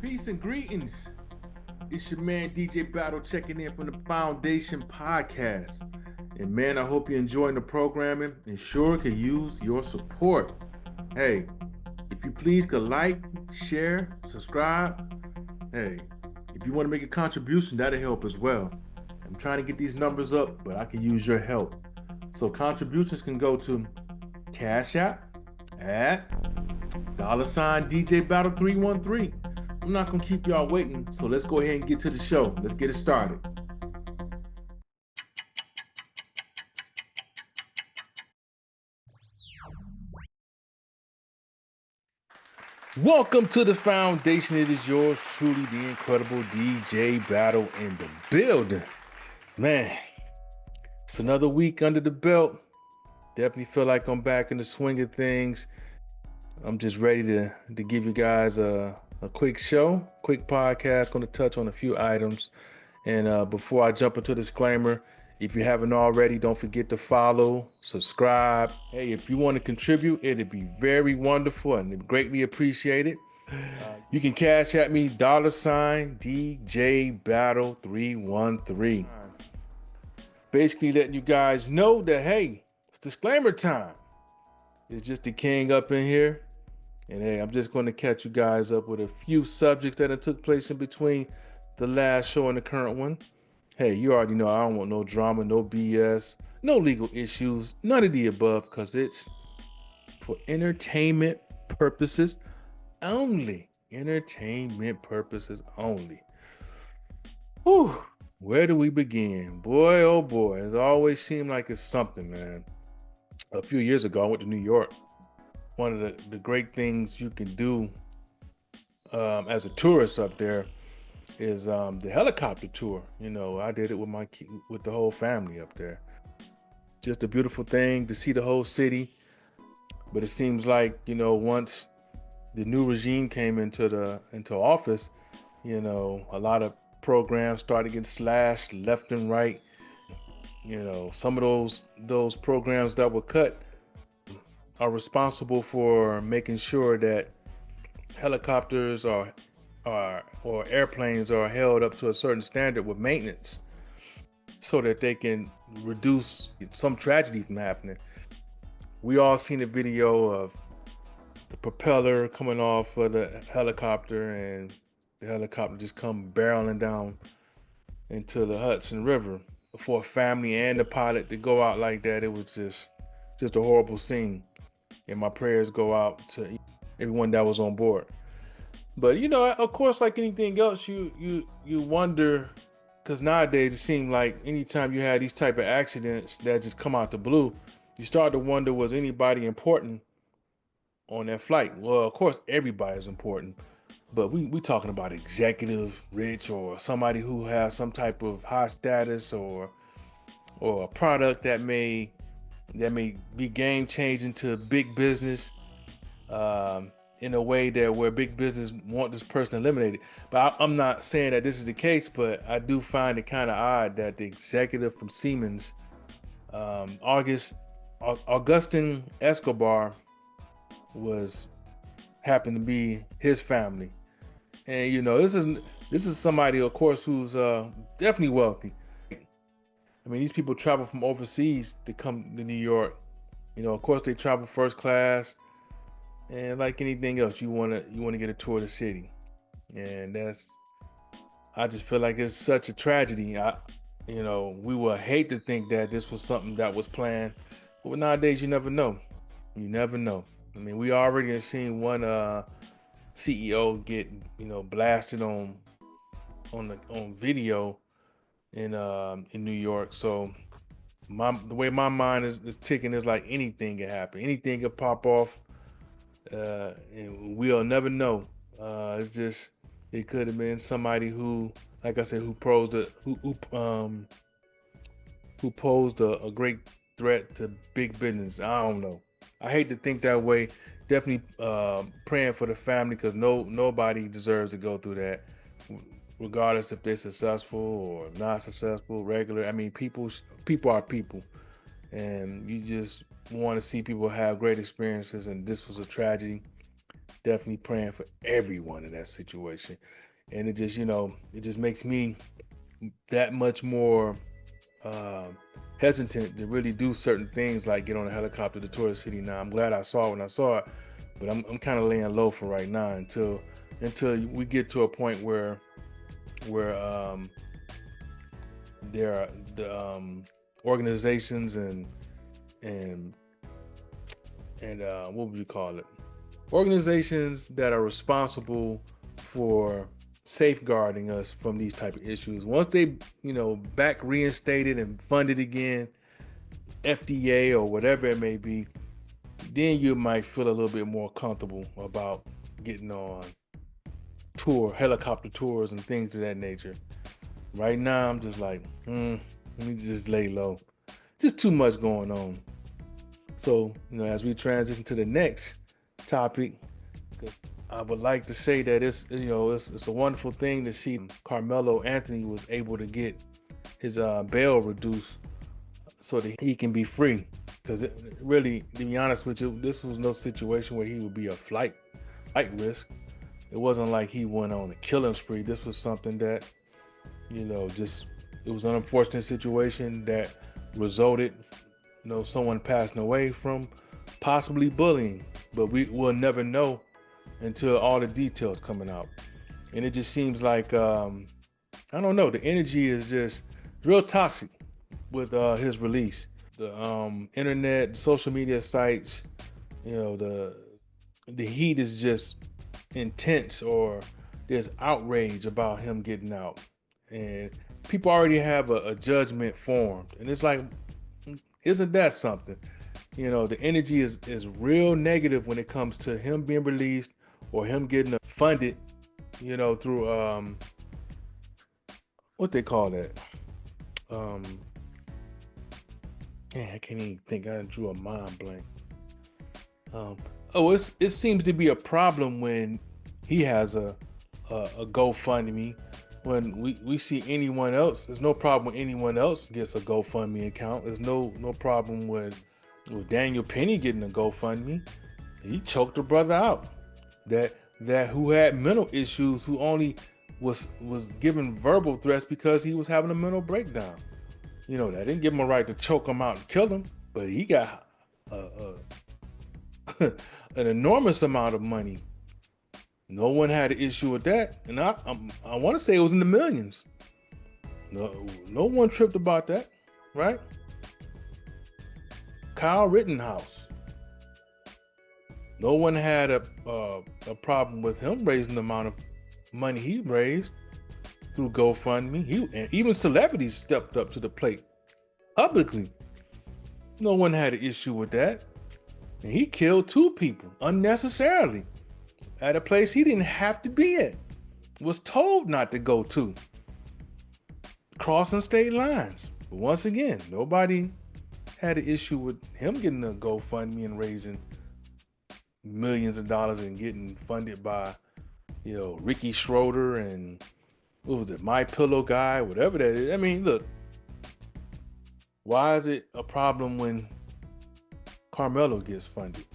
Peace and greetings. It's your man DJ Battle checking in from the Foundation Podcast. And man, I hope you're enjoying the programming and sure could use your support. Hey, if you please could like, share, subscribe. Hey, if you want to make a contribution, that'll help as well. I'm trying to get these numbers up, but I can use your help. So contributions can go to Cash App at $DJ Battle 313. I'm not gonna keep y'all waiting, so let's go ahead and get to the show. Let's get it started. Welcome to the Foundation. It is yours truly, the incredible DJ Battle in the building. Man, it's another week under the belt. Definitely feel like I'm back in the swing of things. I'm just ready to give you guys a quick show, quick podcast. Going to touch on a few items. And before I jump into disclaimer, if you haven't already, don't forget to follow, subscribe. Hey, if you want to contribute, it'd be very wonderful and greatly appreciated. You can cash at me, $DJ Battle 313. Basically letting you guys know that, hey, it's disclaimer time. It's just the king up in here. And hey, I'm just going to catch you guys up with a few subjects that have took place in between the last show and the current one. Hey, you already know I don't want no drama, no BS, no legal issues, none of the above, because it's for entertainment purposes only. Entertainment purposes only. Whew. Where do we begin? Boy, oh boy, it's always seemed like it's something, man. A few years ago, I went to New York. One of the great things you can do as a tourist up there is the helicopter tour. You know, I did it with the whole family up there. Just a beautiful thing to see the whole city. But it seems like, you know, once the new regime came into office, you know, a lot of programs started getting slashed left and right. You know, some of those programs that were cut are responsible for making sure that helicopters or airplanes are held up to a certain standard with maintenance so that they can reduce some tragedy from happening. We all seen a video of the propeller coming off of the helicopter and the helicopter just come barreling down into the Hudson River. For a family and the pilot to go out like that, it was just a horrible scene. And my prayers go out to everyone that was on board. But you know, of course, like anything else, you wonder, because nowadays it seems like anytime you have these type of accidents that just come out the blue, you start to wonder, was anybody important on that flight? Well, of course, everybody is important, but we talking about executive, rich, or somebody who has some type of high status or a product that may be game changing to big business in a way that where big business want this person eliminated. But I'm not saying that this is the case, but I do find it kind of odd that the executive from Siemens, Augustin Escobar, happened to be his family. And you know, this is somebody, of course, who's definitely wealthy. I mean, these people travel from overseas to come to New York. You know, of course, they travel first class, and like anything else, you wanna get a tour of the city, and I just feel like it's such a tragedy. We would hate to think that this was something that was planned, but nowadays you never know. You never know. I mean, we already have seen one CEO get blasted on video in New York. So the way my mind is ticking is like anything can happen. Anything can pop off. And we'll never know. It could have been somebody who, like I said, who posed a great threat to big business. I don't know. I hate to think that way. Definitely praying for the family, because nobody deserves to go through that, regardless if they're successful or not successful, regular. I mean, people are people, and you just want to see people have great experiences, and this was a tragedy. definitely praying for everyone in that situation. And it just, it just makes me that much more hesitant to really do certain things like get on a helicopter to tour the city. Now I'm glad I saw it when I saw it, but I'm kind of laying low for right now until we get to a point where there are the organizations and what would you call it? Organizations that are responsible for safeguarding us from these type of issues. Once they, back reinstated and funded again, FDA or whatever it may be, then you might feel a little bit more comfortable about getting on helicopter tours and things of that nature. Right now, I'm just like, let me just lay low. Just too much going on. So, as we transition to the next topic, I would like to say that it's a wonderful thing to see Carmelo Anthony was able to get his bail reduced so that he can be free. Because really, to be honest with you, this was no situation where he would be a flight risk. It wasn't like he went on a killing spree. This was something that, it was an unfortunate situation that resulted, someone passing away from possibly bullying. But we will never know until all the details coming out. And it just seems like, I don't know, the energy is just real toxic with his release. The internet, social media sites, the heat is just intense, or there's outrage about him getting out. And people already have a judgment formed. And it's like, isn't that something? The energy is real negative when it comes to him being released or him getting funded, through what they call that. I can't even think. I drew a mind blank. It seems to be a problem when he has a GoFundMe. When we see anyone else, there's no problem when anyone else gets a GoFundMe account. There's no problem with Daniel Penny getting a GoFundMe. He choked a brother out that who had mental issues, who only was given verbal threats because he was having a mental breakdown. That didn't give him a right to choke him out and kill him, but he got an enormous amount of money. No one had an issue with that, and I want to say it was in the millions. No one tripped about that, right? Kyle Rittenhouse. No one had a problem with him raising the amount of money he raised through GoFundMe. And even celebrities stepped up to the plate publicly. No one had an issue with that. And he killed 2 people unnecessarily at a place he didn't have to be at. Was told not to go to. Crossing state lines. But once again, nobody had an issue with him getting a GoFundMe and raising millions of dollars and getting funded by, Ricky Schroeder and what was it, My Pillow guy, whatever that is. I mean, look, why is it a problem when Carmelo gets funded?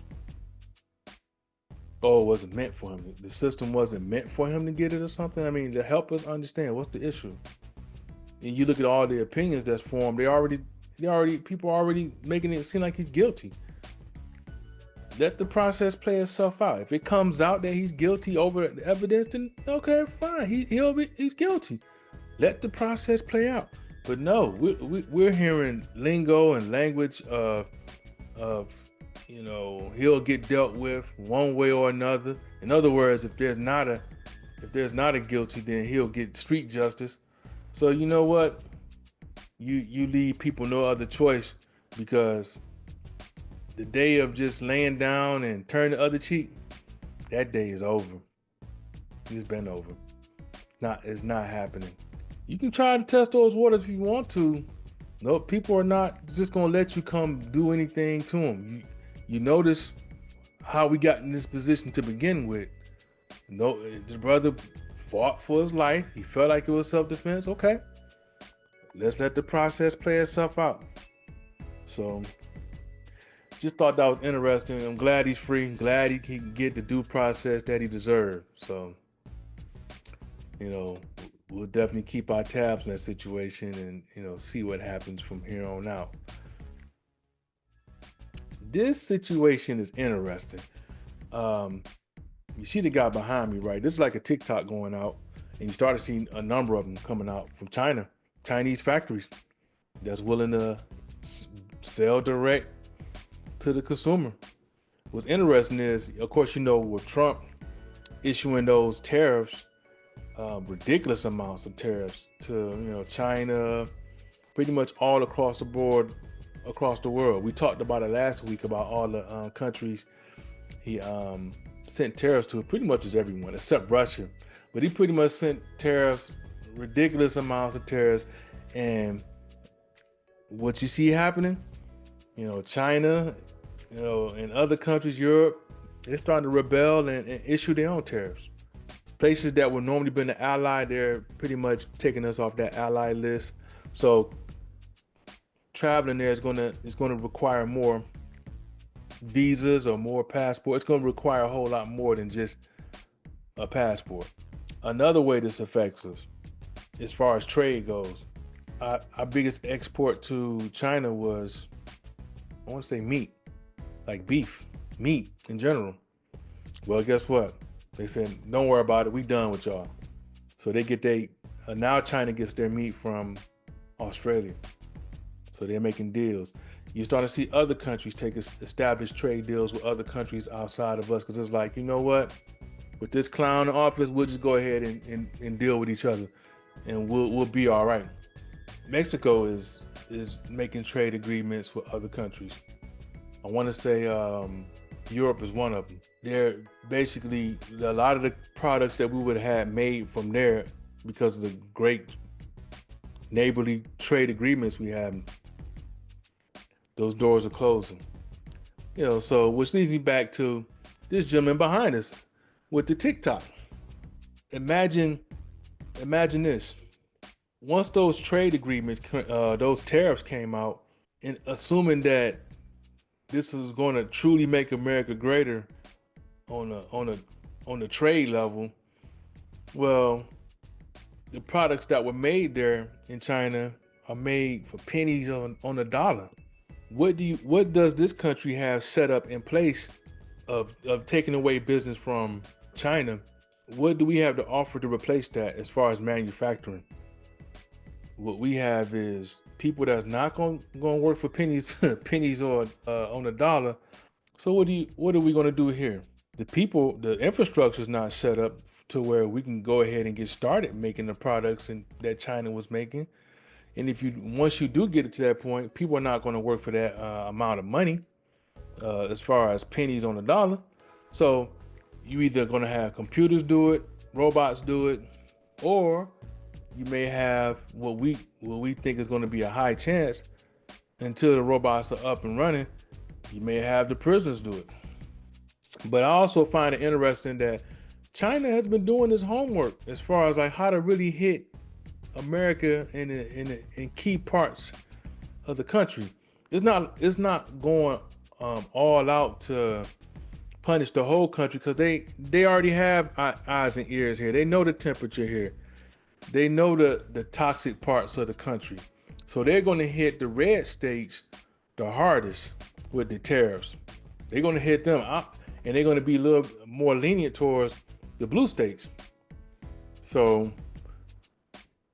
Oh, it wasn't meant for him. The system wasn't meant for him to get it or something. I mean, to help us understand what's the issue. And you look at all the opinions that's formed, people are already making it seem like he's guilty. Let the process play itself out. If it comes out that he's guilty over the evidence, then okay, fine. He's guilty. Let the process play out. But no, we're hearing lingo and language of he'll get dealt with one way or another. In other words, if there's not a guilty, then he'll get street justice. So you know what? You leave people no other choice, because the day of just laying down and turn the other cheek, that day is over. It's been over. It's not happening. You can try to test those waters if you want to. No, people are not just gonna let you come do anything to them. You notice how we got in this position to begin with. No, the brother fought for his life. He felt like it was self-defense. Okay, let's let the process play itself out. So just thought that was interesting. I'm glad he's free. Glad he can get the due process that he deserves. So, we'll definitely keep our tabs on that situation and, see what happens from here on out. This situation is interesting. You see the guy behind me, right? This is like a TikTok going out, and you started seeing a number of them coming out from China, Chinese factories that's willing to sell direct to the consumer. What's interesting is, of course, with Trump issuing those tariffs, ridiculous amounts of tariffs to, China, pretty much all across the board, across the world. We talked about it last week about all the countries he sent tariffs to. Pretty much as everyone except Russia, but he pretty much sent tariffs, ridiculous amounts of tariffs. And what you see happening, China, and other countries, Europe, they're starting to rebel and issue their own tariffs. Places that would normally been the ally, they're pretty much taking us off that ally list. So traveling there is gonna require more visas or more passports. It's gonna require a whole lot more than just a passport. Another way this affects us, as far as trade goes, our biggest export to China was, I want to say meat, like beef, meat in general. Well, guess what? They said, don't worry about it. We done with y'all. So they get now China gets their meat from Australia. So they're making deals. You start to see other countries establish trade deals with other countries outside of us, because it's like, you know what? With this clown in office, we'll just go ahead and deal with each other, and we'll be all right. Mexico is making trade agreements with other countries. I want to say Europe is one of them. They're basically, a lot of the products that we would have had made from there, because of the great neighborly trade agreements we have, those doors are closing. So which leads me back to this gentleman behind us with the TikTok. Imagine this. Once those trade agreements, those tariffs came out, and assuming that this is going to truly make America greater on the trade level, well, the products that were made there in China are made for pennies on a dollar. What does this country have set up in place of taking away business from China? What do we have to offer to replace that as far as manufacturing? What we have is people that's not going to work for pennies on a dollar. So what are we going to do here? The infrastructure is not set up to where we can go ahead and get started making the products that China was making. And once you do get it to that point, people are not going to work for that amount of money, as far as pennies on a dollar. So you either going to have computers do it, robots do it, or you may have what we think is going to be a high chance, until the robots are up and running, you may have the prisoners do it. But I also find it interesting that China has been doing this homework as far as like how to really hit America in key parts of the country. It's not going all out to punish the whole country, because they already have eyes and ears here. They know the temperature here. They know the toxic parts of the country. So they're going to hit the red states the hardest with the tariffs. They're going to hit them out, and they're going to be a little more lenient towards the blue states. So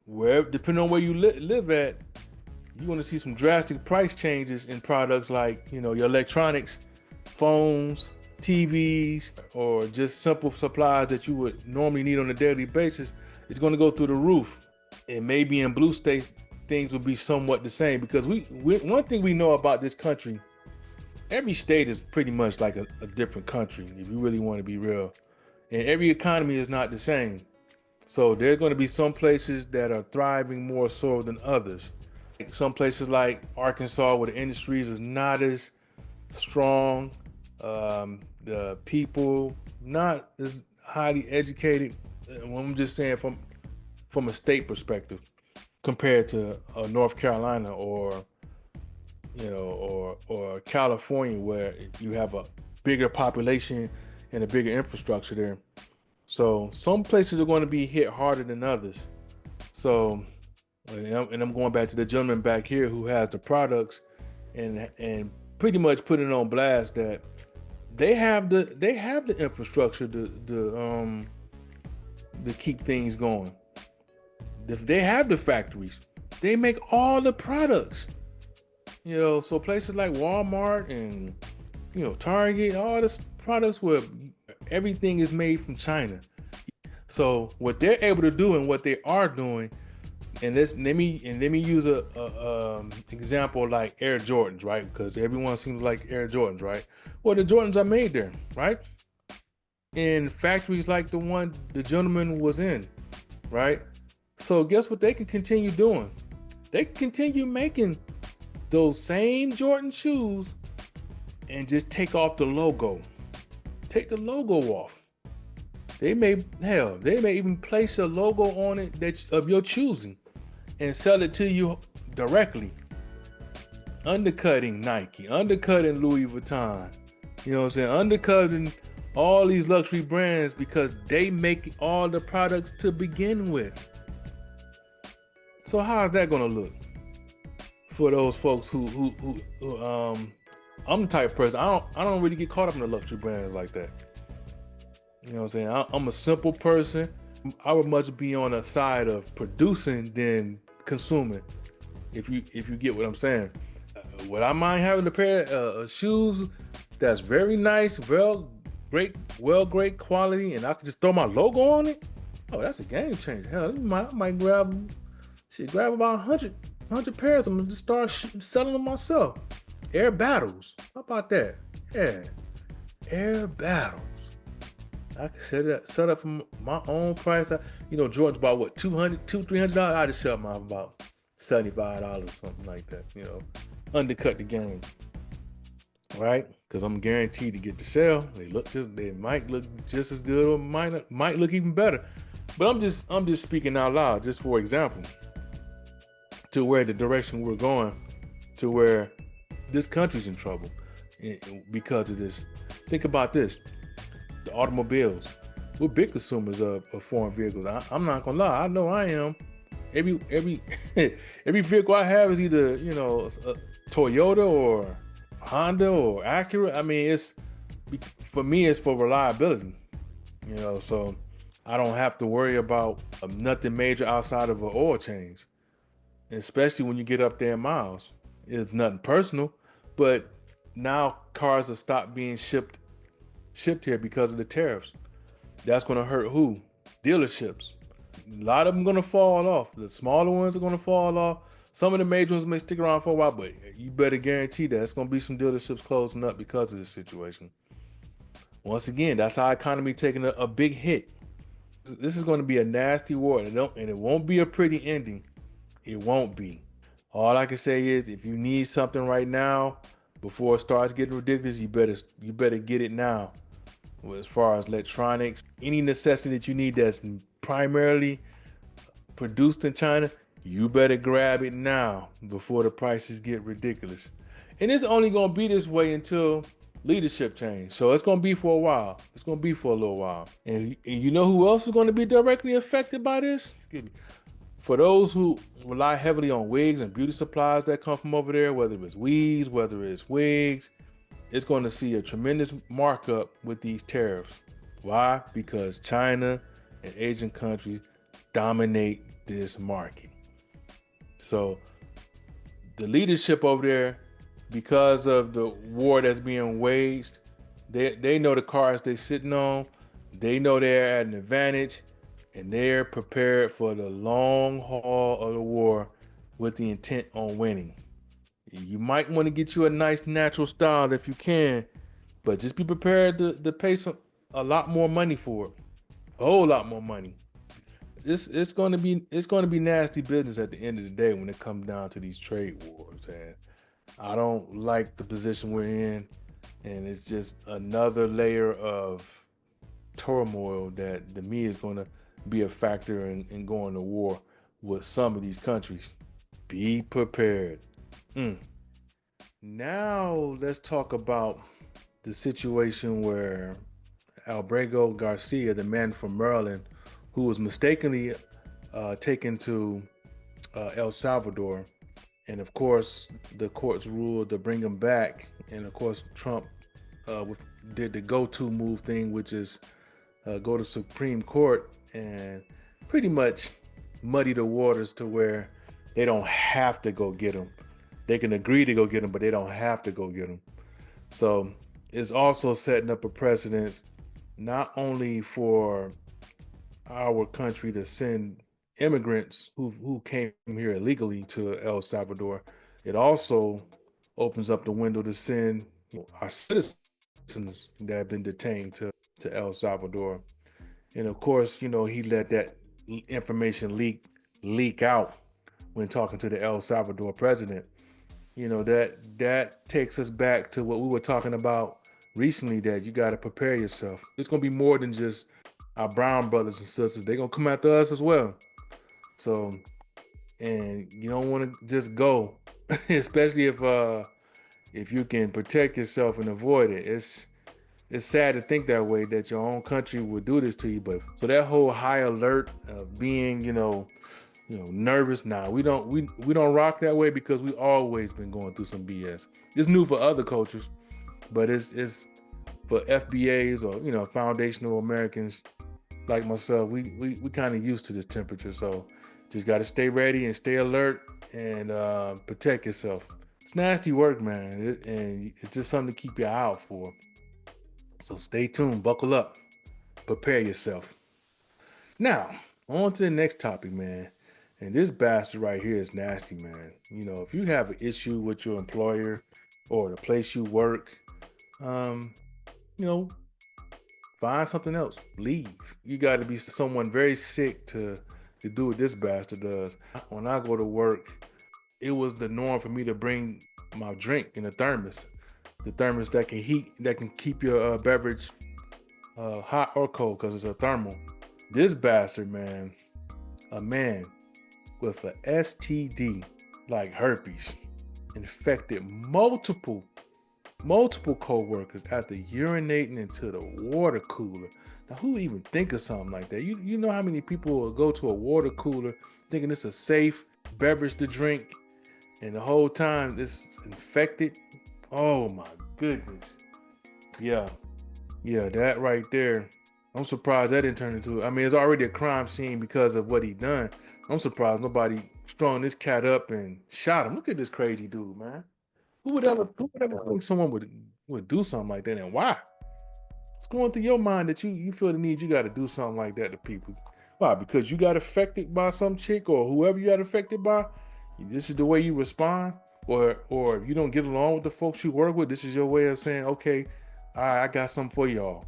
depending on where you live at, you're going to see some drastic price changes in products like, your electronics, phones, TVs, or just simple supplies that you would normally need on a daily basis. It's going to go through the roof. And maybe in blue states, things will be somewhat the same, because one thing we know about this country, every state is pretty much like a different country, if you really want to be real. And every economy is not the same. So there are going to be some places that are thriving more so than others. Some places like Arkansas, where the industries is not as strong, the people not as highly educated. I'm just saying from a state perspective, compared to North Carolina or or California, where you have a bigger population and a bigger infrastructure there. So some places are going to be hit harder than others. So, and I'm going back to the gentleman back here who has the products and pretty much putting on blast that they have the infrastructure to keep things going. They have the factories. They make all the products. So places like Walmart and Target, all this products where everything is made from China. So what they're able to do and what they are doing, and let me use a example like Air Jordans, right? Because everyone seems like Air Jordans, right? Well, the Jordans are made there, right? In factories like the one the gentleman was in, right? So guess what they can continue doing? They can continue making those same Jordan shoes and just take off the logo. Take the logo off. They may even place a logo on it of your choosing and sell it to you directly. Undercutting Nike, undercutting Louis Vuitton. You know what I'm saying? Undercutting all these luxury brands because they make all the products to begin with. So how's that gonna look for those folks who I'm the type of person, I don't really get caught up in the luxury brands like that. You know what I'm saying? I'm a simple person. I would much be on the side of producing than consuming. If you get what I'm saying. Would I mind having a pair of shoes that's very nice, great quality, and I could just throw my logo on it? Oh, that's a game changer. Hell, I might grab about 100 pairs. I'm gonna just start selling them myself. Air Battles. How about that? Yeah, Air Battles. I could set up from my own price. Jordan's about what, $300. I just sell mine about $75, something like that. Undercut the game, right? Because I'm guaranteed to get the sale. They might look just as good, or might look even better. But I'm just speaking out loud, just for example, to where the direction we're going, to where this country's in trouble because of this. Think about this: the automobiles. We're big consumers of foreign vehicles. I'm not gonna lie. I know I am. Every every vehicle I have is either a Toyota or Honda or Acura. I mean, for me, it's for reliability. So I don't have to worry about nothing major outside of an oil change. Especially when you get up there in miles. It's nothing personal, but now cars have stopped being shipped here because of the tariffs. That's going to hurt who? Dealerships. A lot of them going to fall off. The smaller ones are going to fall off. Some of the major ones may stick around for a while, but you better guarantee that it's going to be some dealerships closing up because of this situation. Once again, that's our economy taking a big hit. This is going to be a nasty war, and it won't be a pretty ending. It won't be. All I can say is, if you need something right now, before it starts getting ridiculous, you better get it now. As far as electronics, any necessity that you need that's primarily produced in China, you better grab it now before the prices get ridiculous. And it's only going to be this way until leadership change. So it's going to be for a while. It's going to be for a little while. And you know who else is going to be directly affected by this? Excuse me. For those who rely heavily on wigs and beauty supplies that come from over there, whether it's weaves, whether it's wigs, it's going to see a tremendous markup with these tariffs. Why? Because China and Asian countries dominate this market. So the leadership over there, because of the war that's being waged, they know the cards they're sitting on. They know they're at an advantage, and they're prepared for the long haul of the war with the intent on winning. You might want to get you a nice natural style if you can, but just be prepared to pay a lot more money for it, a whole lot more money. It's going to be nasty business at the end of the day when it comes down to these trade wars, and I don't like the position we're in, and it's just another layer of turmoil that to me is going to be a factor in going to war with some of these countries. Be prepared. Now let's talk about the situation where Abrego Garcia, the man from Maryland, who was mistakenly taken to El Salvador, and of course the courts ruled to bring him back, and of course Trump did the go-to move thing, which is go to Supreme Court and pretty much muddy the waters to where they don't have to go get him. They can agree to go get him, but they don't have to go get him. So it's also setting up a precedence not only for our country to send immigrants who came here illegally to El Salvador, it also opens up the window to send our citizens that have been detained to El Salvador. And of course, he let that information leak out when talking to the El Salvador president. That takes us back to what we were talking about recently, that you got to prepare yourself. It's going to be more than just our brown brothers and sisters. They're going to come after us as well. So, and you don't want to just go, especially if you can protect yourself and avoid it. It's sad to think that way, that your own country would do this to you. But so that whole high alert of being, nervous. Nah, we don't rock that way, because we always been going through some BS. It's new for other cultures, but it's for FBAs or foundational Americans like myself. We kind of used to this temperature, so just got to stay ready and stay alert and protect yourself. It's nasty work, man, and it's just something to keep your eye out for. So stay tuned, buckle up, prepare yourself. Now, on to the next topic, man. And this bastard right here is nasty, man. If you have an issue with your employer or the place you work, you know, find something else. Leave. You got to be someone very sick to do what this bastard does. When I go to work, it was the norm for me to bring my drink in a thermos. The thermos that can keep your beverage hot or cold, because it's a thermal. This bastard, man, a man with a STD like herpes, infected multiple co-workers after urinating into the water cooler. Now, who even think of something like that? You know how many people will go to a water cooler thinking it's a safe beverage to drink, and the whole time it's infected? Oh my goodness. Yeah, that right there. I'm surprised that didn't turn into. I mean, it's already a crime scene because of what he done. I'm surprised nobody strung this cat up and shot him. Look at this crazy dude, man. Who would ever think someone would do something like that, and why? What's going through your mind that you feel the need you got to do something like that to people? Why? Because you got affected by some chick or whoever you got affected by? This is the way you respond? Or if you don't get along with the folks you work with, this is your way of saying, okay, all right, I got something for y'all.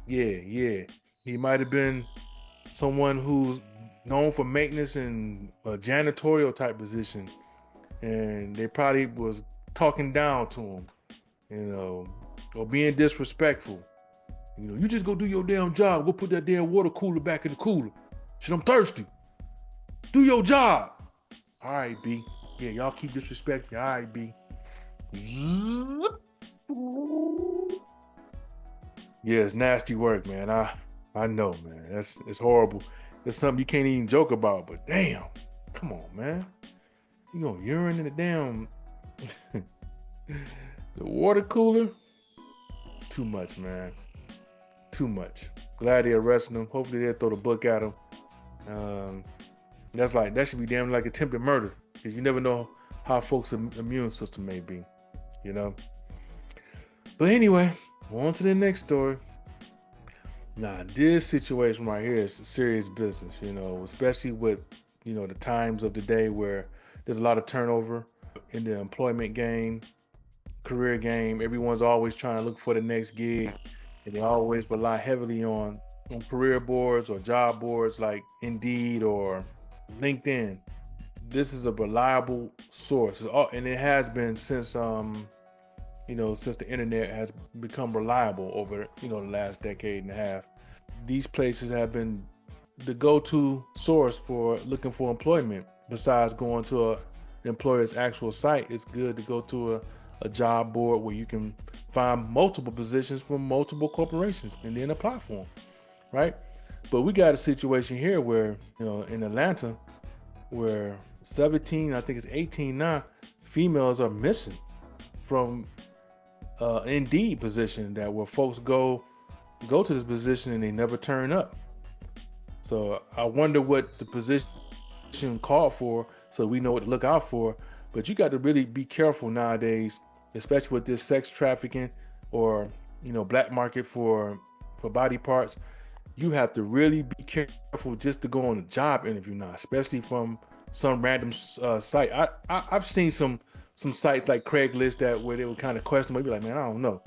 Yeah. He might have been someone who's known for maintenance and a janitorial type position, and they probably was talking down to him, or being disrespectful. You just go do your damn job. Go put that damn water cooler back in the cooler. Shit, I'm thirsty. Do your job. All right, B. Yeah, y'all keep disrespecting. All right, B. Yeah, it's nasty work, man. I know, man. It's horrible. It's something you can't even joke about, but damn. Come on, man. You gonna urine in the damn the water cooler? Too much, man. Too much. Glad they arrested him. Hopefully they'll throw the book at him. That should be damn like attempted murder, because you never know how folks' immune system may be, But anyway, on to the next story. Now, this situation right here is serious business, especially with, the times of the day where there's a lot of turnover in the employment game, career game. Everyone's always trying to look for the next gig, and they always rely heavily on career boards or job boards like Indeed or LinkedIn. This is a reliable source, and it has been since since the internet has become reliable over the last decade and a half. These places have been the go-to source for looking for employment. Besides going to an employer's actual site, it's good to go to a job board where you can find multiple positions from multiple corporations and then apply for them, right? But we got a situation here where, in Atlanta, where 17, I think it's 18 now, females are missing from Indeed position, that where folks go to this position and they never turn up. So I wonder what the position called for, so we know what to look out for. But you got to really be careful nowadays, especially with this sex trafficking or black market for body parts. You have to really be careful just to go on a job interview now, especially from some random site. I've seen some sites like Craigslist that where they would kind of question, maybe like, man, I don't know,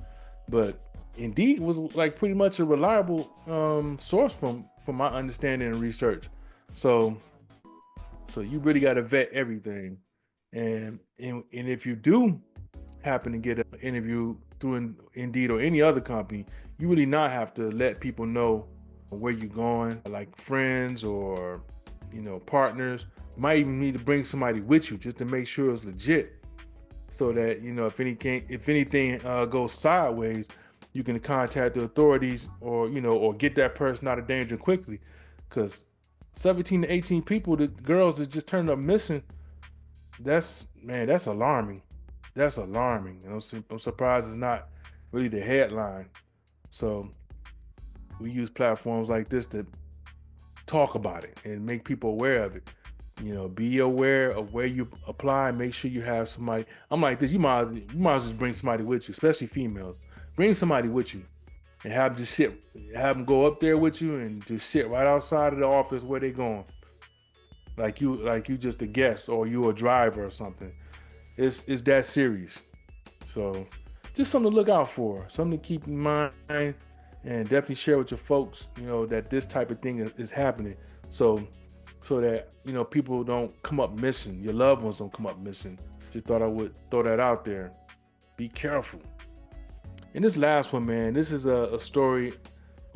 but Indeed was like pretty much a reliable source from my understanding and research. So you really got to vet everything, and if you do happen to get an interview through Indeed or any other company, you really not have to let people know where you're going, like friends or partners. You might even need to bring somebody with you just to make sure it's legit, so that if anything goes sideways, you can contact the authorities or get that person out of danger quickly. Because 17 to 18 people, the girls that just turned up missing, that's alarming. That's alarming. I'm surprised it's not really the headline. So we use platforms like this to talk about it and make people aware of it. Be aware of where you apply. Make sure you have somebody. I'm like this. You might as well just bring somebody with you, especially females. Bring somebody with you and have them go up there with you and just sit right outside of the office where they going. Like you just a guest or you a driver or something. It's that serious. So just something to look out for, something to keep in mind, and definitely share with your folks, that this type of thing is happening. So that people don't come up missing, your loved ones don't come up missing. Just thought I would throw that out there. Be careful. And this last one, man, this is a story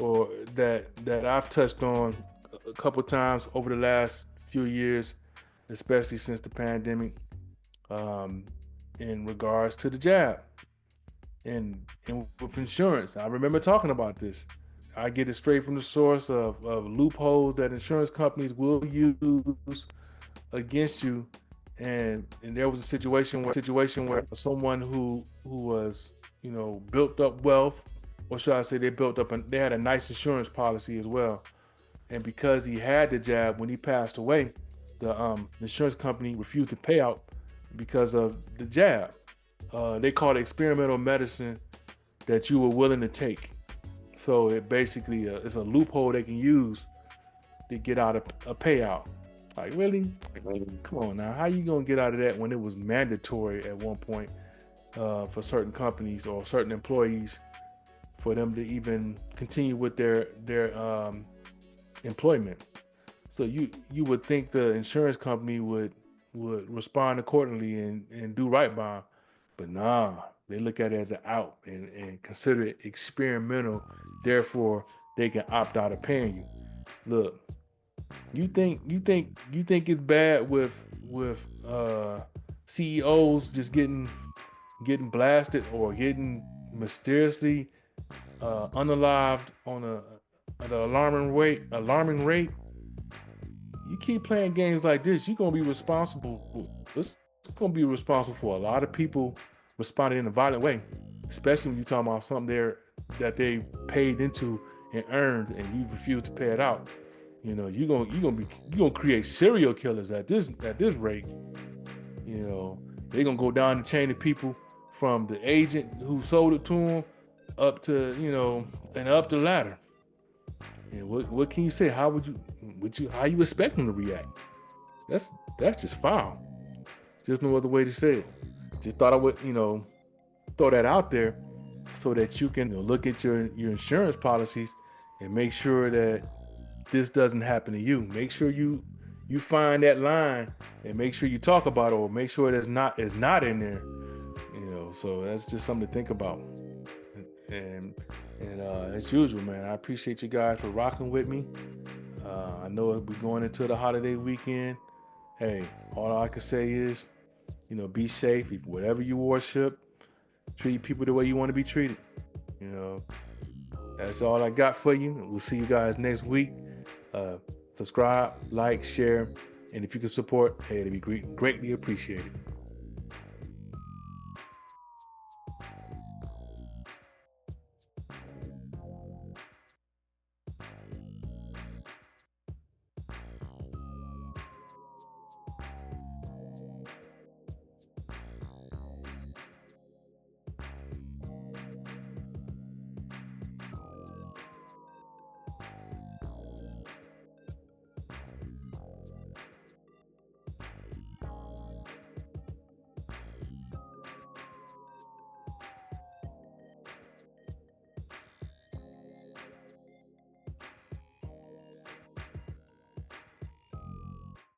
or that I've touched on a couple times over the last few years, especially since the pandemic, in regards to the jab and with insurance. I remember talking about this. I get it straight from the source of loopholes that insurance companies will use against you. And there was a situation where someone who was built up wealth, or should I say they had a nice insurance policy as well. And because he had the jab, when he passed away, the insurance company refused to pay out because of the jab. They call it experimental medicine that you were willing to take. So it basically it's a loophole they can use to get out a payout. Like, really? Come on now. How you gonna get out of that when it was mandatory at one point for certain companies or certain employees for them to even continue with their employment? So you would think the insurance company would respond accordingly and do right by them. But nah, they look at it as an out and consider it experimental. Therefore, they can opt out of paying you. Look, you think it's bad with CEOs just getting blasted or getting mysteriously unalived on an alarming rate? You keep playing games like this, you're gonna be responsible. It's gonna be responsible for a lot of people responding in a violent way, especially when you're talking about something there that they paid into and earned, and you refuse to pay it out. You're gonna create serial killers at this rate. They're gonna go down the chain of people from the agent who sold it to them up to and up the ladder. And what can you say? How you expect them to react? That's just foul. Just no other way to say it. Just thought I would throw that out there so that you can look at your insurance policies and make sure that this doesn't happen to you. Make sure you find that line and make sure you talk about it, or make sure it's not in there. So that's just something to think about. And as usual, man, I appreciate you guys for rocking with me. I know we're going into the holiday weekend. Hey, all I can say is, be safe. Whatever you worship, treat people the way you want to be treated. You know, that's all I got for you. We'll see you guys next week. Subscribe, like, share, and if you can support, hey, it'd be greatly appreciated.